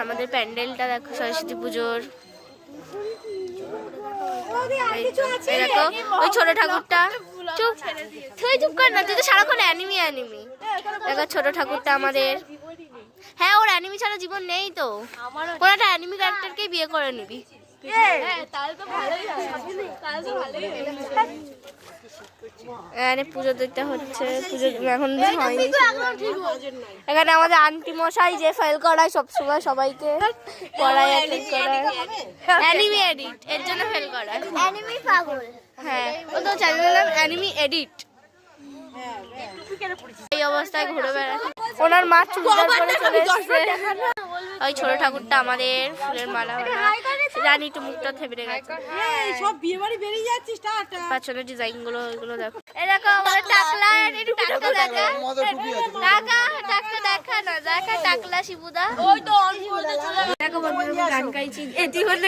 আমাদের প্যান্ডেলটা দেখো সরস্বতী পুজোর। দেখো ওই ছোট ঠাকুরটা, চুপ তুই চুপ কর না, তুই তো সারাক্ষণ অ্যানিমি। দেখো ছোট ঠাকুরটা আমাদের। হ্যাঁ, ওর অ্যানিমি ছাড়া জীবন নেই তো, কোনো একটা অ্যানিমি ক্যারেক্টারকেই বিয়ে করে নিবি। এখানে পুজো দিতে হচ্ছে, পুজো এখন হয়নি। এখানে আমাদের আন্টি মশাই যে ফেল করায় সবসময় সবাইকে, করায় অ্যানিমি এডিট, এর জন্য ফেল করায়। হ্যাঁ, ও তো চ্যানেলের নাম অ্যানিমি এডিট। এই অবস্থায় ঘুরে বেড়ায়, ওনার মা চুড়িদার পরে চলে এসেছে। ওই ছোট ঠাকুরটা আমাদের ফুলের মালা, রানী একটু মুখটা থেমে গেছে। সব বিয়ে বাড়ি বেরিয়ে যাচ্ছিস, পাঁচজনের ডিজাইন গুলো ওইগুলো দেখো। এই দেখো আমাদের টাকলা, একটু টাকলা দেখা, দেখা না দেখা টাকলা শিবুদা। ওই তো দেখো বন্ধুরা গান গাইছি, এটি হলে